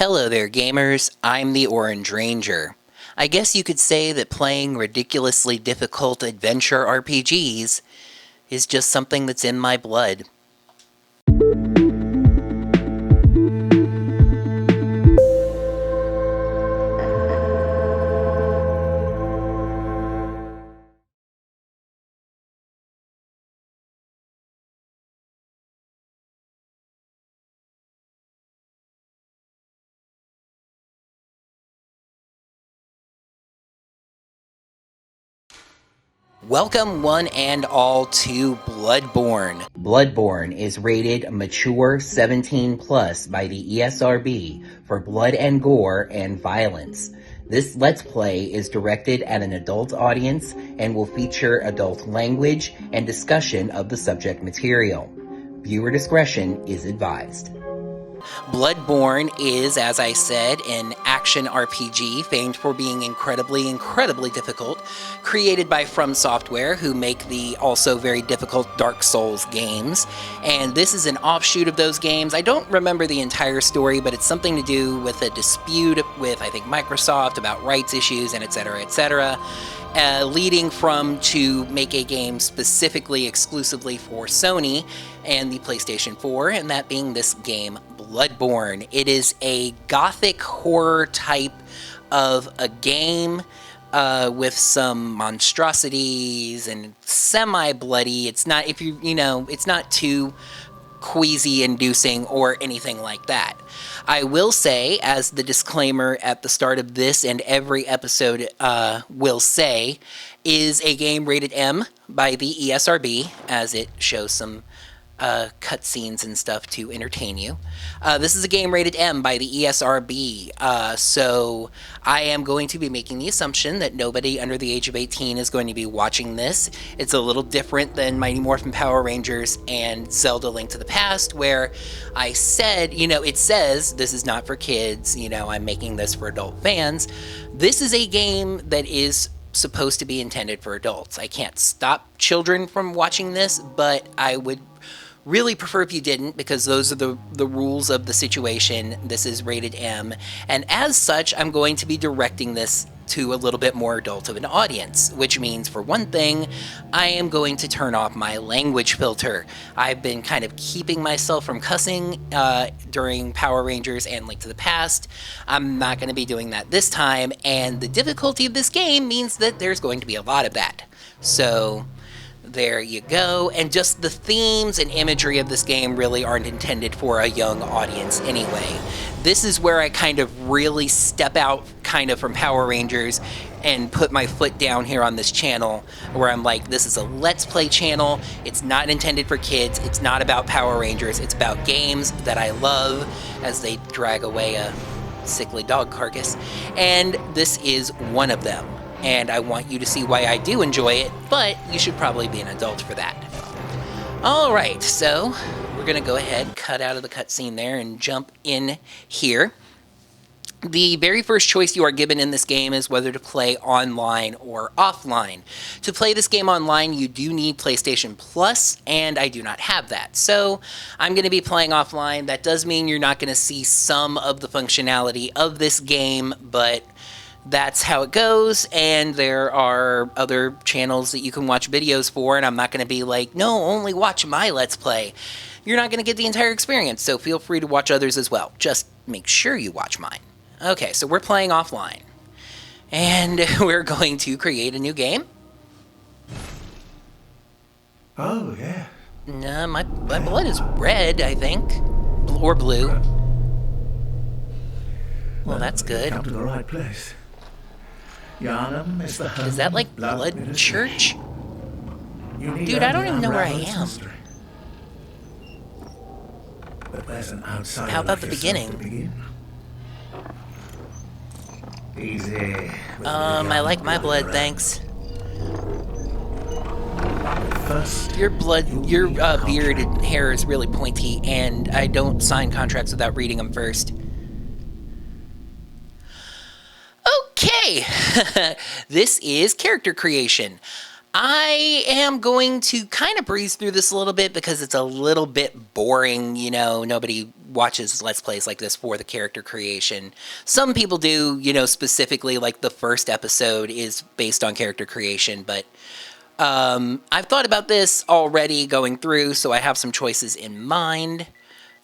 Hello there, gamers. I'm the Orange Ranger. I guess you could say that playing ridiculously difficult adventure RPGs is just something that's in my blood. Welcome one and all to Bloodborne. Bloodborne is rated mature 17 plus by the ESRB for blood and gore and violence. This Let's Play is directed at an adult audience and will feature adult language and discussion of the subject material. Viewer discretion is advised. Bloodborne is, as I said, an action RPG famed for being incredibly difficult, created by From Software, who make the also very difficult Dark Souls games. And this is an offshoot of those games. I don't remember the entire story, but it's something to do with a dispute with, I think, Microsoft about rights issues and etc. Leading From to make a game specifically exclusively for Sony and the PlayStation 4, and that being this game, Bloodborne. It is a Gothic horror type of a game with some monstrosities and semi-bloody. It's not, it's not too queasy-inducing or anything like that. I will say, as the disclaimer at the start of this and every episode will say, is a game rated M by the ESRB, as it shows some cutscenes and stuff to entertain you. This is a game rated M by the ESRB, so I am going to be making the assumption that nobody under the age of 18 is going to be watching this. It's a little different than Mighty Morphin Power Rangers and Zelda Link to the Past, where I said, it says this is not for kids, I'm making this for adult fans. This is a game that is supposed to be intended for adults. I can't stop children from watching this, but I would really prefer if you didn't, because those are the rules of the situation. This is rated M, and as such, I'm going to be directing this to a little bit more adult of an audience, which means, for one thing, I am going to turn off my language filter. I've been kind of keeping myself from cussing during Power Rangers and Link to the Past. I'm not going to be doing that this time, and the difficulty of this game means that there's going to be a lot of that. So there you go. And just the themes and imagery of this game really aren't intended for a young audience anyway. This is where I kind of really step out kind of from Power Rangers and put my foot down here on this channel, where I'm like, this is a Let's Play channel. It's not intended for kids. It's not about Power Rangers. It's about games that I love, as they drag away a sickly dog carcass. And this is one of them. And I want you to see why I do enjoy it, but you should probably be an adult for that. Alright, so we're going to go ahead, cut out of the cutscene there, and jump in here. The very first choice you are given in this game is whether to play online or offline. To play this game online, you do need PlayStation Plus, and I do not have that. So I'm going to be playing offline. That does mean you're not going to see some of the functionality of this game, but that's how it goes, and there are other channels that you can watch videos for, and I'm not going to be like, no, only watch my Let's Play. You're not going to get the entire experience, so feel free to watch others as well. Just make sure you watch mine. Okay, so we're playing offline, and we're going to create a new game. Oh, yeah. No, my blood is red, I think, or blue. Well, that's good. Come to the right place. Yarnum is the home. Is that like Blood Church? Dude, I don't even know where I am. But there's an outsider. How about the beginning? Easy. I like my blood, thanks. First, your beard and hair is really pointy, and I don't sign contracts without reading them first. Okay, this is character creation. I am going to kind of breeze through this a little bit because it's a little bit boring. You know, nobody watches Let's Plays like this for the character creation. Some people do, you know, specifically like the first episode is based on character creation, but I've thought about this already going through, so I have some choices in mind.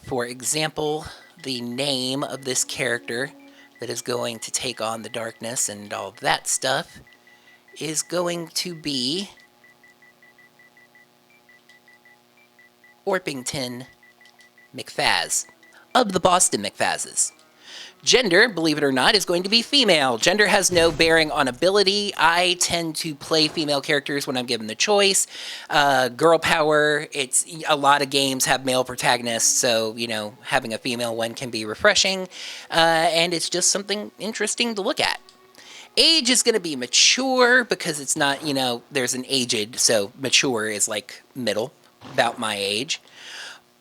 For example, the name of this character that is going to take on the darkness and all that stuff is going to be Orpington McFaz of the Boston McFazes. Gender, believe it or not, is going to be female. Gender has no bearing on ability. I tend to play female characters when I'm given the choice. Girl power, it's a lot of games have male protagonists, so, you know, having a female one can be refreshing, and it's just something interesting to look at. Age is going to be mature because it's not, you know, there's an aged, so mature is like middle, about my age.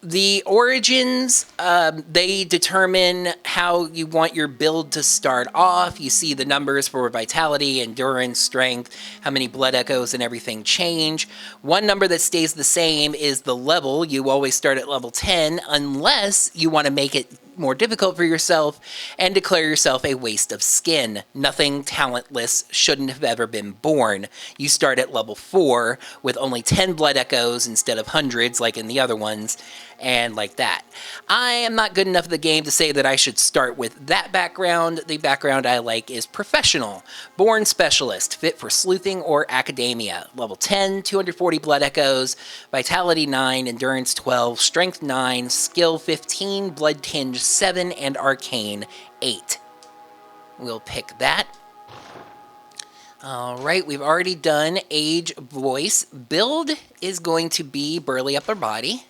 The origins, they determine how you want your build to start off. You see the numbers for vitality, endurance, strength, how many blood echoes and everything change. One number that stays the same is the level. You always start at level 10 unless you want to make it more difficult for yourself and declare yourself a waste of skin. Nothing talentless shouldn't have ever been born. You start at level 4 with only 10 blood echoes instead of hundreds like in the other ones, and like that. I am not good enough at the game to say that I should start with that background. The background I like is professional. Born specialist, fit for sleuthing or academia. Level 10, 240 blood echoes, vitality 9, endurance 12, strength 9, skill 15, blood tinge 7, and arcane 8. We'll pick that. Alright, we've already done age, voice. Build is going to be burly upper body.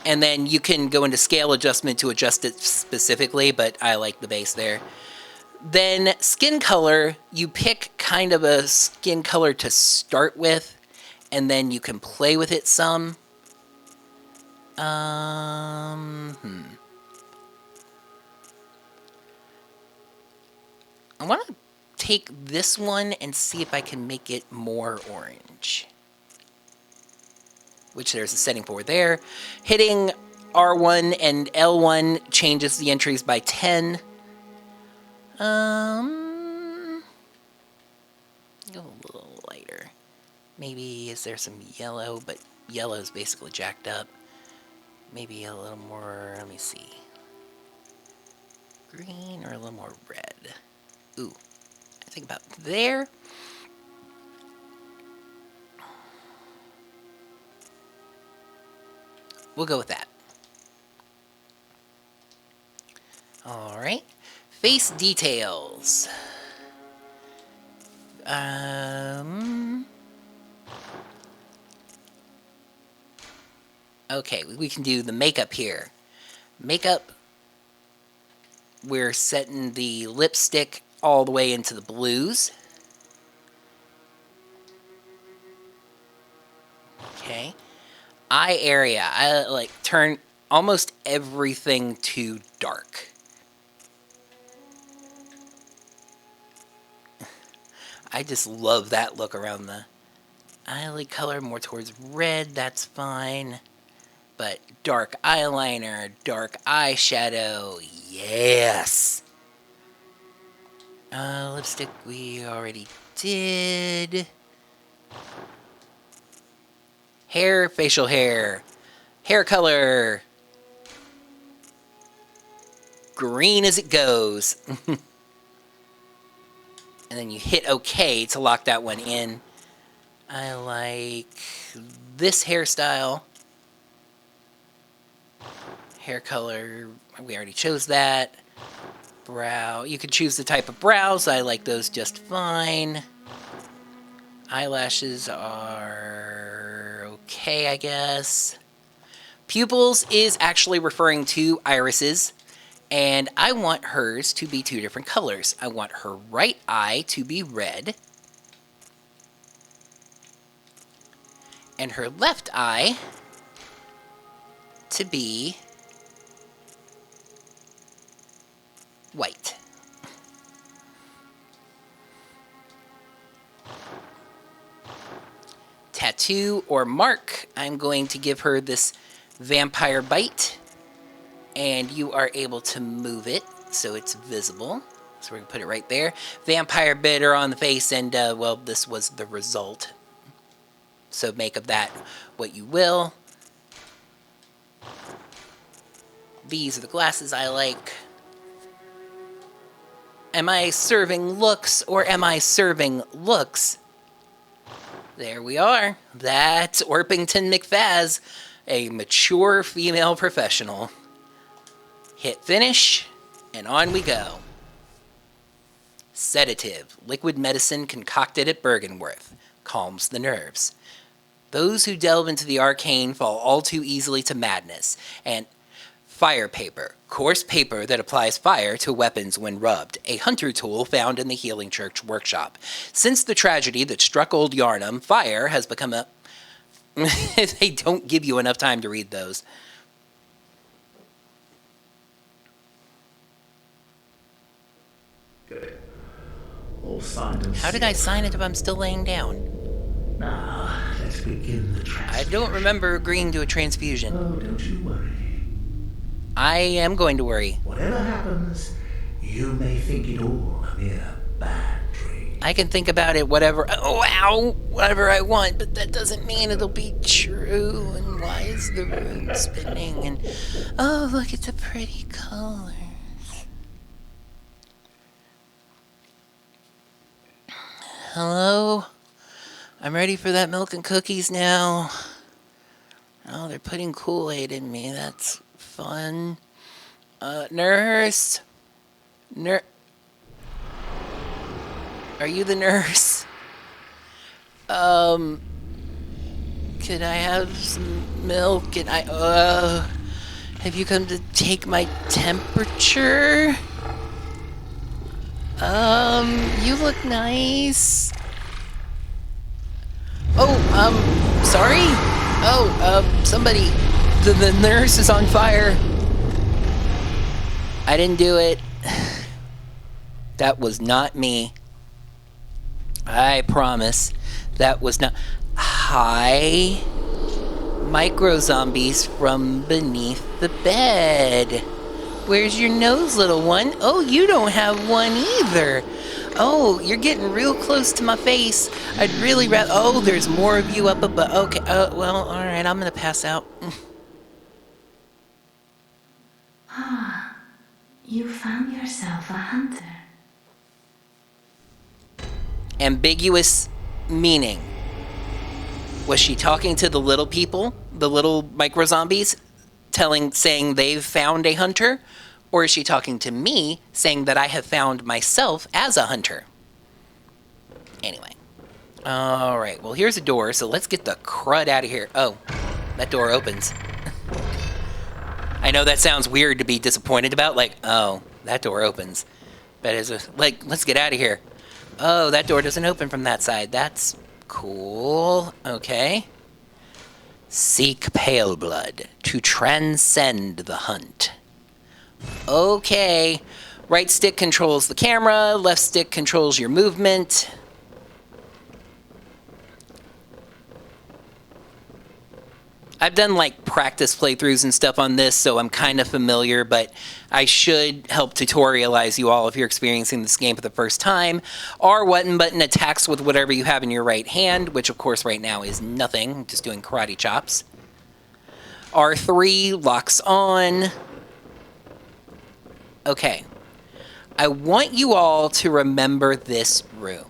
And then you can go into scale adjustment to adjust it specifically, but I like the base there. Then skin color, you pick kind of a skin color to start with, and then you can play with it some. I want to take this one and see if I can make it more orange. Which there's a setting for there. Hitting R1 and L1 changes the entries by 10. Go a little lighter. Maybe, is there some yellow? But yellow is basically jacked up. Maybe a little more, let me see. Green or a little more red. Ooh, I think about there. We'll go with that. Alright. Face details. Okay, we can do the makeup here. Makeup, we're setting the lipstick all the way into the blues. Okay. Eye area, I like turn almost everything to dark. I just love that look around the eyelid color, more towards red, that's fine. But dark eyeliner, dark eyeshadow, yes! Lipstick we already did. Hair, facial hair. Hair color. Green as it goes. And then you hit OK to lock that one in. I like this hairstyle. Hair color, we already chose that. Brow, you can choose the type of brows. I like those just fine. Eyelashes are okay, I guess. Pupils is actually referring to irises, and I want hers to be 2 different colors. I want her right eye to be red, and her left eye to be white. tattoo or mark, I'm going to give her this vampire bite, and you are able to move it so it's visible. So we're gonna put it right there. Vampire bit her on the face, and well, this was the result. So make of that what you will. These are the glasses I like. Am I serving looks or am I serving looks? There we are. That's Orpington McFaz, a mature female professional. Hit finish, and on we go. Sedative, liquid medicine concocted at Bergenworth, calms the nerves. Those who delve into the arcane fall all too easily to madness. And fire paper, coarse paper that applies fire to weapons when rubbed, a hunter tool found in the Healing Church workshop. Since the tragedy that struck old Yarnum, fire has become a... They don't give you enough time to read those. Good. All signed and How did I sign it if I'm still laying down? Now, let's begin the transfusion. I don't remember agreeing to a transfusion. Oh, don't you worry. I am going to worry. Whatever happens, you may think it all a mere bad dream. I can think about it whatever I want, but that doesn't mean it'll be true. And why is the room spinning? And oh, look at the pretty colors. Hello? I'm ready for that milk and cookies now. Oh, they're putting Kool-Aid in me. That's fun. Nurse? Are you the nurse? Could I have some milk? And have you come to take my temperature? You look nice. Oh, sorry? Oh, somebody, the nurse is on fire. I didn't do it. That was not me. I promise. That was not... Hi. Micro zombies from beneath the bed. Where's your nose, little one? Oh, you don't have one either. Oh, you're getting real close to my face. I'd really rather... Oh, there's more of you up above. Okay, well, all right, I'm gonna pass out. Ah, you found yourself a hunter. Ambiguous meaning. Was she talking to the little people, the little micro zombies, saying they've found a hunter? Or is she talking to me, saying that I have found myself as a hunter? Anyway. Alright, well, here's a door, so let's get the crud out of here. Oh, that door opens. I know that sounds weird to be disappointed about, like, oh, that door opens. But let's get out of here. Oh, that door doesn't open from that side. That's cool. Okay. Seek pale blood to transcend the hunt. Okay. Right stick controls the camera, left stick controls your movement. I've done like practice playthroughs and stuff on this, so I'm kind of familiar, but I should help tutorialize you all if you're experiencing this game for the first time. R1 button attacks with whatever you have in your right hand, which of course right now is nothing, just doing karate chops. R3 locks on. Okay. I want you all to remember this room.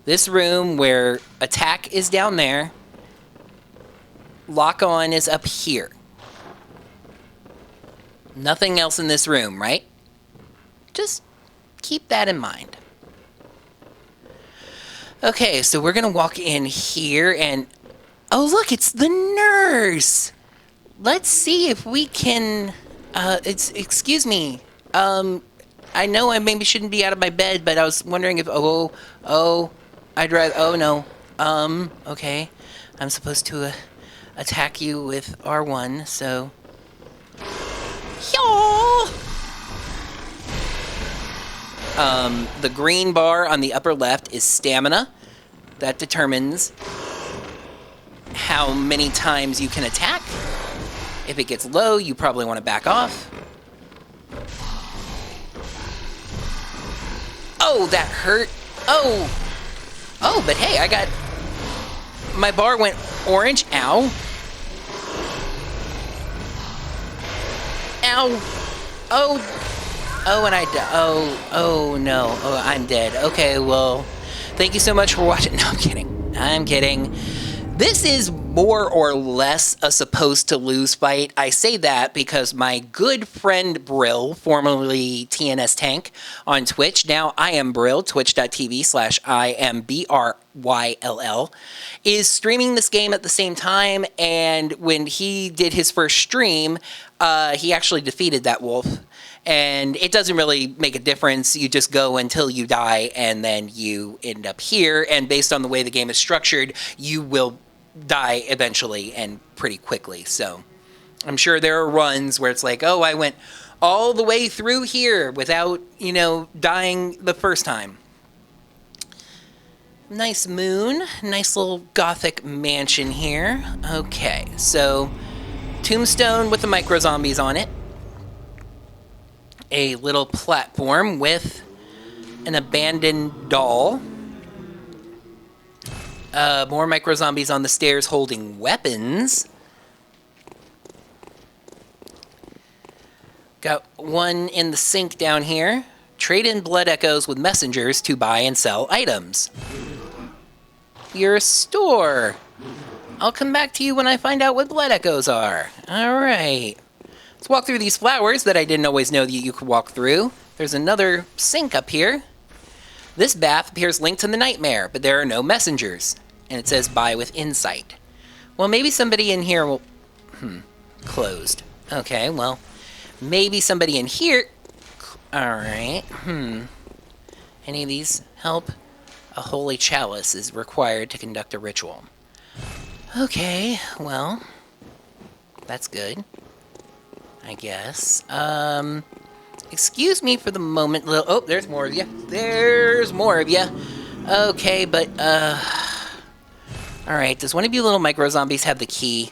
This room where attack is down there. Lock on is up here. Nothing else in this room, right? Just keep that in mind. Okay, so we're gonna walk in here and... Oh, look, it's the nurse! Let's see if we can... excuse me. I know I maybe shouldn't be out of my bed, but I was wondering if... I'd rather... Oh, no. Okay. I'm supposed to... attack you with R1, so... The green bar on the upper left is stamina. That determines how many times you can attack. If it gets low, you probably want to back off. Oh, that hurt. Oh. Oh, but hey, I got... My bar went orange. Ow. Ow. Oh. Oh, and I died. Oh, no. Oh, I'm dead. Okay, well, thank you so much for watching. No, I'm kidding. I'm kidding. This is more or less a supposed to lose fight. I say that because my good friend Brill, formerly TNS Tank on Twitch, now I am Brill, twitch.tv/IMBRYLL, is streaming this game at the same time, and when he did his first stream, he actually defeated that wolf. And it doesn't really make a difference. You just go until you die, and then you end up here. And based on the way the game is structured, you will die eventually and pretty quickly. So I'm sure there are runs where it's like, oh, I went all the way through here without, you know, dying the first time. Nice moon. Nice little Gothic mansion here. Okay, so tombstone with the micro zombies on it. A little platform with an abandoned doll. More micro zombies on the stairs holding weapons. Got one in the sink down here. Trade in blood echoes with messengers to buy and sell items. You're a store. I'll come back to you when I find out what blood echoes are. Alright. Let's walk through these flowers that I didn't always know that you could walk through. There's another sink up here. This bath appears linked to the nightmare, but there are no messengers. And it says buy with insight. Well, maybe somebody in here will... Closed. Okay, well, maybe somebody in here... Alright, Any of these help? A holy chalice is required to conduct a ritual. Okay, well, that's good, I guess. Excuse me for the moment. Oh, there's more of you. There's more of you. Okay, but, Alright, does one of you little micro-zombies have the key?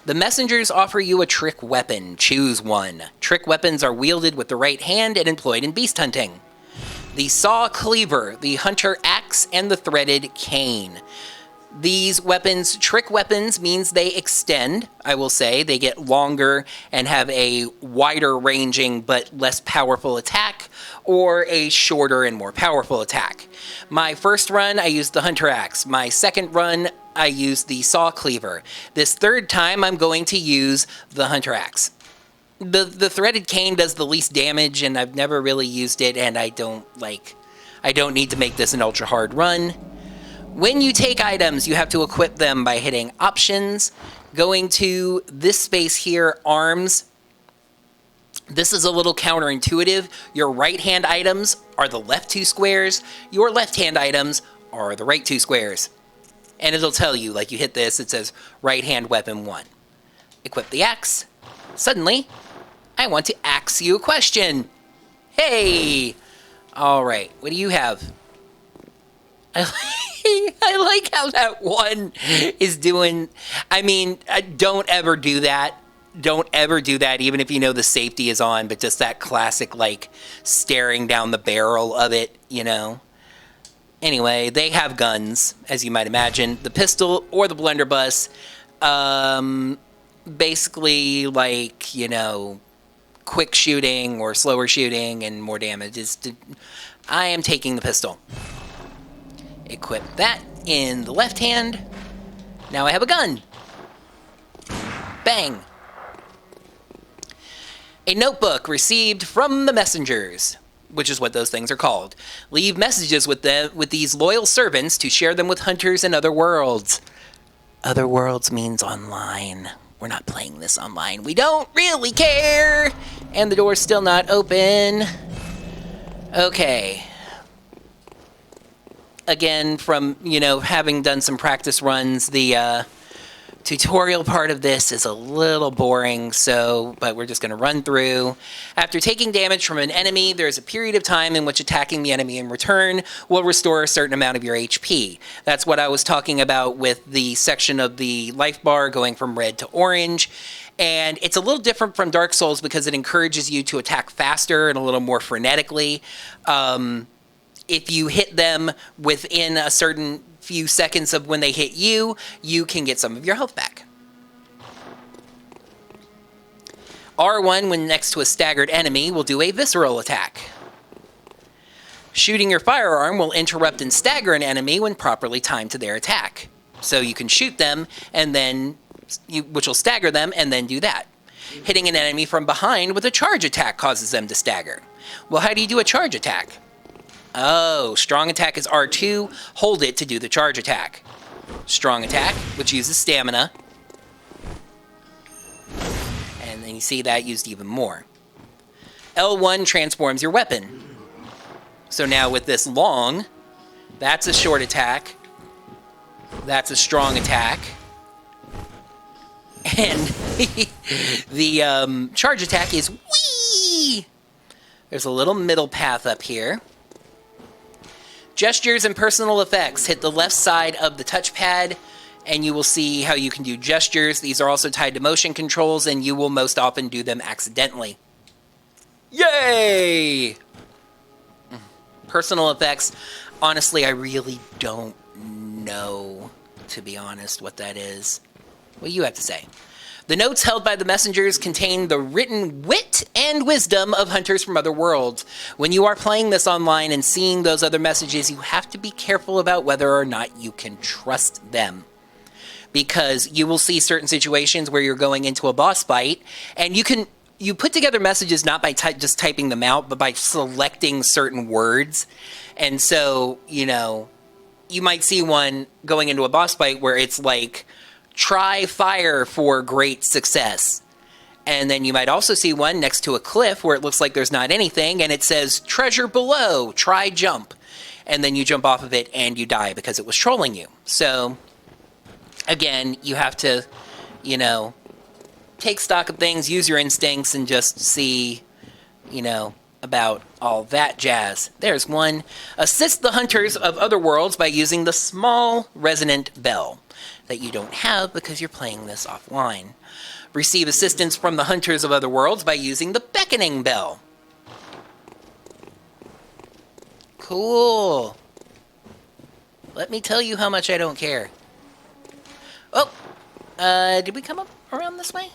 The messengers offer you a trick weapon. Choose one. Trick weapons are wielded with the right hand and employed in beast hunting. The saw cleaver, the hunter axe, and the threaded cane. These weapons, trick weapons, means they extend, I will say. They get longer and have a wider ranging but less powerful attack, or a shorter and more powerful attack. My first run, I used the hunter axe. My second run, I used the saw cleaver. This third time, I'm going to use the hunter axe. The threaded cane does the least damage, and I've never really used it, and I don't need to make this an ultra hard run. When you take items, you have to equip them by hitting options, going to this space here, arms. This is a little counterintuitive. Your right-hand items are the left two squares. Your left-hand items are the right two squares. And it'll tell you, like you hit this, it says right-hand weapon 1. Equip the axe. Suddenly, I want to ask you a question. Hey! Alright, what do you have? I like how that one is doing... I mean, don't ever do that. Don't ever do that, even if you know the safety is on, but just that classic, like, staring down the barrel of it, you know? Anyway, they have guns, as you might imagine. The pistol or the blunderbuss, basically, like, you know, quick shooting or slower shooting and more damage. I am taking the pistol. Equip that in the left hand. Now I have a gun. Bang. A notebook received from the messengers, which is what those things are called. Leave messages with these loyal servants to share them with hunters in other worlds. Other worlds means online. We're not playing this online. We don't really care. And the door's still not open. Okay. Again, from, you know, having done some practice runs, the tutorial part of this is a little boring, but we're just going to run through. After taking damage from an enemy, there's a period of time in which attacking the enemy in return will restore a certain amount of your HP. That's what I was talking about with the section of the life bar going from red to orange. And it's a little different from Dark Souls because it encourages you to attack faster and a little more frenetically. If you hit them within a certain few seconds of when they hit you, you can get some of your health back. R1, when next to a staggered enemy, will do a visceral attack. Shooting your firearm will interrupt and stagger an enemy when properly timed to their attack. So you can shoot them, and then which will stagger them, and then do that. Hitting an enemy from behind with a charge attack causes them to stagger. Well, how do you do a charge attack? Oh, strong attack is R2. Hold it to do the charge attack. Strong attack, which uses stamina. And then you see that used even more. L1 transforms your weapon. So now with this long, that's a short attack. That's a strong attack. And the charge attack is whee! There's a little middle path up here. Gestures and personal effects. Hit the left side of the touchpad, and you will see how you can do gestures. These are also tied to motion controls, and you will most often do them accidentally. Yay! Personal effects. Honestly, I really don't know, to be honest, what that is. What do you have to say? The notes held by the messengers contain the written wit and wisdom of hunters from other worlds. When you are playing this online and seeing those other messages, you have to be careful about whether or not you can trust them. Because you will see certain situations where you're going into a boss fight, and you put together messages not by just typing them out, but by selecting certain words. And so, you might see one going into a boss fight where it's like, try fire for great success. And then you might also see one next to a cliff where it looks like there's not anything, and it says, treasure below, try jump. And then you jump off of it and you die because it was trolling you. So, again, you have to, take stock of things, use your instincts, and just see, about all that jazz. There's one. Assist the hunters of other worlds by using the small resonant bell that you don't have because you're playing this offline. Receive assistance from the hunters of other worlds by using the beckoning bell. Cool. Let me tell you how much I don't care. Oh, did we come up around this way?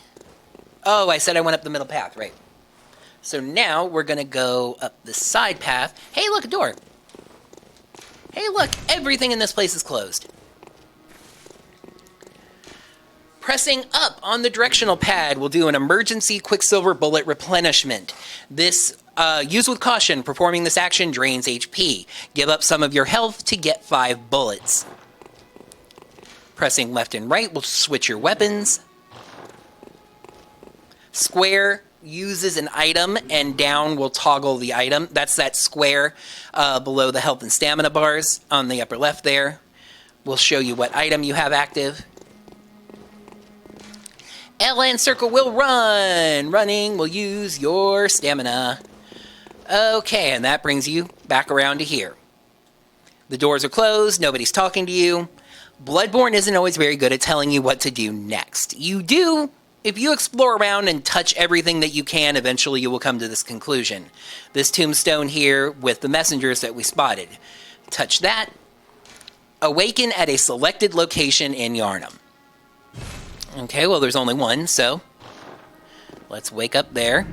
Oh, I said I went up the middle path, right. So now we're going to go up the side path. Hey, look, a door. Hey, look, everything in this place is closed. Pressing up on the directional pad will do an emergency Quicksilver bullet replenishment. This, use with caution, performing this action drains HP. Give up some of your health to get 5 bullets. Pressing left and right will switch your weapons. Square uses an item, and down will toggle the item. That's that square below the health and stamina bars on the upper left there. We'll show you what item you have active. L and circle will run. Running will use your stamina. Okay, and that brings you back around to here. The doors are closed. Nobody's talking to you. Bloodborne isn't always very good at telling you what to do next. You do. If you explore around and touch everything that you can, eventually you will come to this conclusion. This tombstone here with the messengers that we spotted. Touch that. Awaken at a selected location in Yharnam. Okay, well, there's only one, so let's wake up there.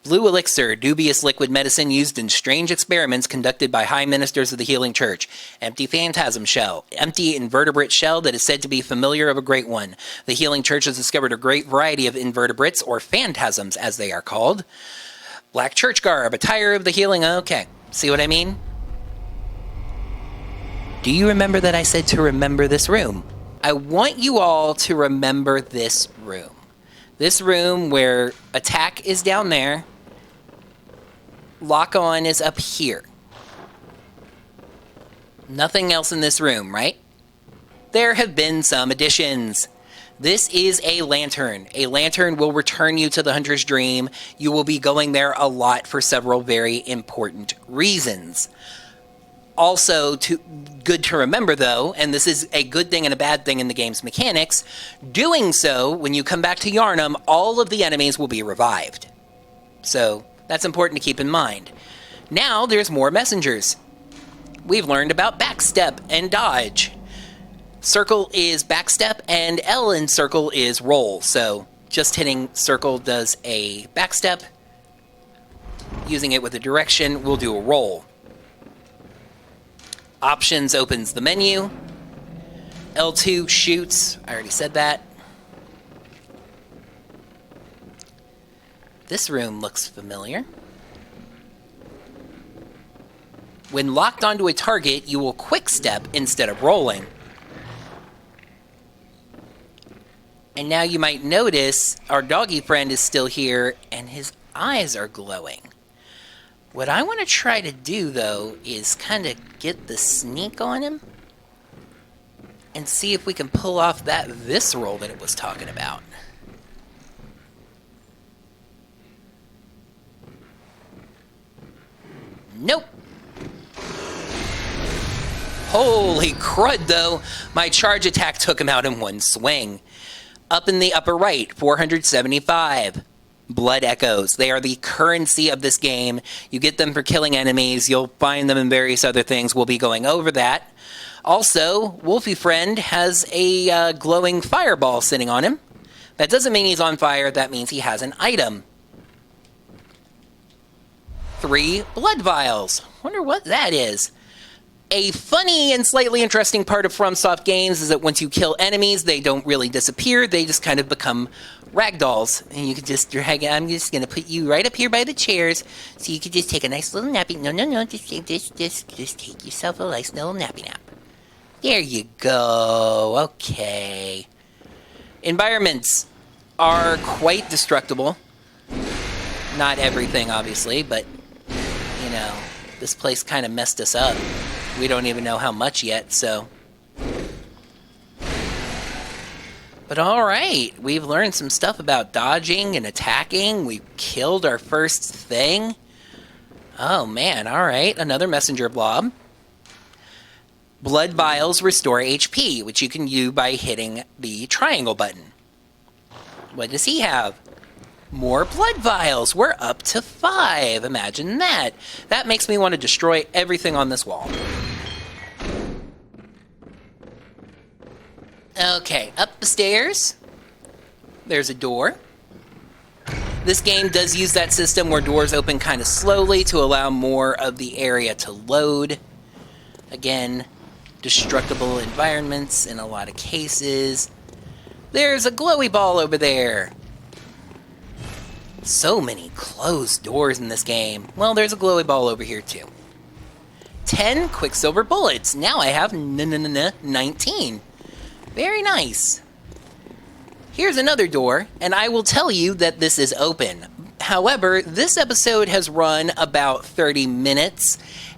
Blue elixir, dubious liquid medicine used in strange experiments conducted by high ministers of the healing church. Empty phantasm shell, empty invertebrate shell that is said to be familiar of a great one. The healing church has discovered a great variety of invertebrates, or phantasms as they are called. Black church garb, attire of the healing, okay. See what I mean? Do you remember that I said to remember this room? I want you all to remember this room. This room where attack is down there, Lock-on is up here. Nothing else in this room, right? There have been some additions. This is a lantern. A lantern will return you to the Hunter's Dream. You will be going there a lot for several very important reasons. Also, good to remember, though, and this is a good thing and a bad thing in the game's mechanics, doing so, when you come back to Yharnam, all of the enemies will be revived. So, that's important to keep in mind. Now, there's more messengers. We've learned about backstep and dodge. Circle is backstep, and L in circle is roll. So, just hitting circle does a backstep. Using it with a direction, we'll do a roll. Options opens the menu. L2 shoots. I already said that. This room looks familiar. When locked onto a target, you will quick step instead of rolling. And now you might notice our doggy friend is still here and his eyes are glowing. What I want to try to do, though, is kind of get the sneak on him and see if we can pull off that visceral that it was talking about. Nope. Holy crud, though. My charge attack took him out in one swing. Up in the upper right, 475. Blood echoes. They are the currency of this game. You get them for killing enemies. You'll find them in various other things. We'll be going over that. Also, Wolfie Friend has a glowing fireball sitting on him. That doesn't mean he's on fire. That means he has an item. 3 blood vials. Wonder what that is. A funny and slightly interesting part of FromSoft games is that once you kill enemies, they don't really disappear. They just kind of become ragdolls. And you can just, I'm just going to put you right up here by the chairs so you can just take a nice little nappy. No. Just take yourself a nice little nappy nap. There you go. Okay. Environments are quite destructible. Not everything, obviously, but, you know, this place kind of messed us up. We don't even know how much yet, so. But alright, we've learned some stuff about dodging and attacking. We killed our first thing. Oh man, alright, another messenger blob. Blood vials restore HP, which you can do by hitting the triangle button. What does he have? More blood vials. We're up to 5. Imagine that. That makes me want to destroy everything on this wall. Okay, up the stairs. There's a door. This game does use that system where doors open kind of slowly to allow more of the area to load. Again, destructible environments in a lot of cases. There's a glowy ball over there. So many closed doors in this game. Well, there's a glowy ball over here too. 10 Quicksilver bullets. Now I have 19. Very nice. Here's another door, and I will tell you that this is open. However, this episode has run about 30 minutes,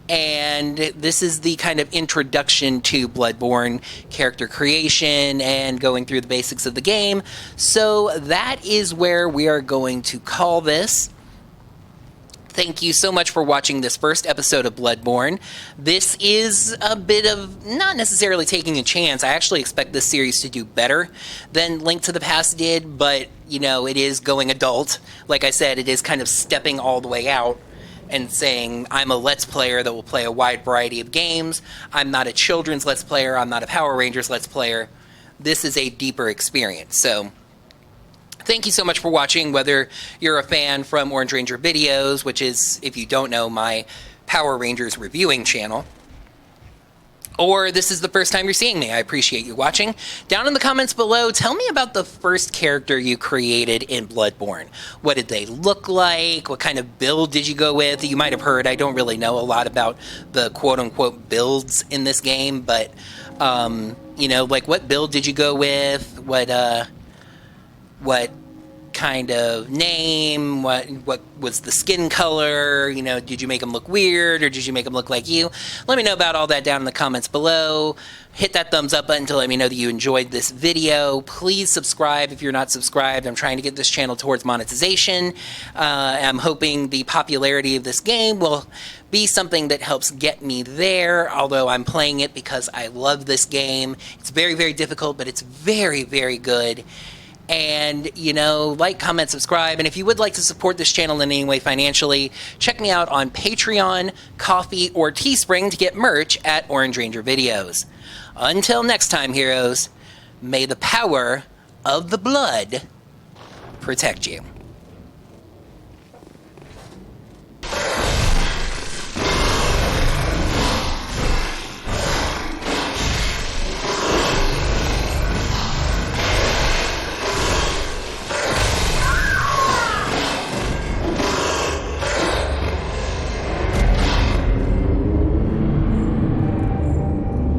and this is the kind of introduction to Bloodborne character creation and going through the basics of the game. So that is where we are going to call this. Thank you so much for watching this first episode of Bloodborne. This is a bit of not necessarily taking a chance. I actually expect this series to do better than Link to the Past did, but, you know, it is going adult. Like I said, it is kind of stepping all the way out and saying, I'm a Let's Player that will play a wide variety of games. I'm not a children's Let's Player. I'm not a Power Rangers Let's Player. This is a deeper experience. So thank you so much for watching, whether you're a fan from Orange Ranger Videos, which is, if you don't know, my Power Rangers reviewing channel, or this is the first time you're seeing me. I appreciate you watching. Down in the comments below, tell me about the first character you created in Bloodborne. What did they look like? What kind of build did you go with? You might have heard, I don't really know a lot about the quote-unquote builds in this game, but, you know, like, what build did you go with? What kind kind of name? What was the skin color? You know, did you make them look weird or did you make them look like you? Let me know about all that down in the comments below. Hit that thumbs up button to let me know that you enjoyed this video. Please subscribe if you're not subscribed. I'm trying to get this channel towards monetization. I'm hoping the popularity of this game will be something that helps get me there, although I'm playing it because I love this game. It's very, very difficult, but it's very, very good. And, you know, like, comment, subscribe. And if you would like to support this channel in any way financially, check me out on Patreon, Ko-fi, or Teespring to get merch at Orange Ranger Videos. Until next time, heroes, may the power of the blood protect you.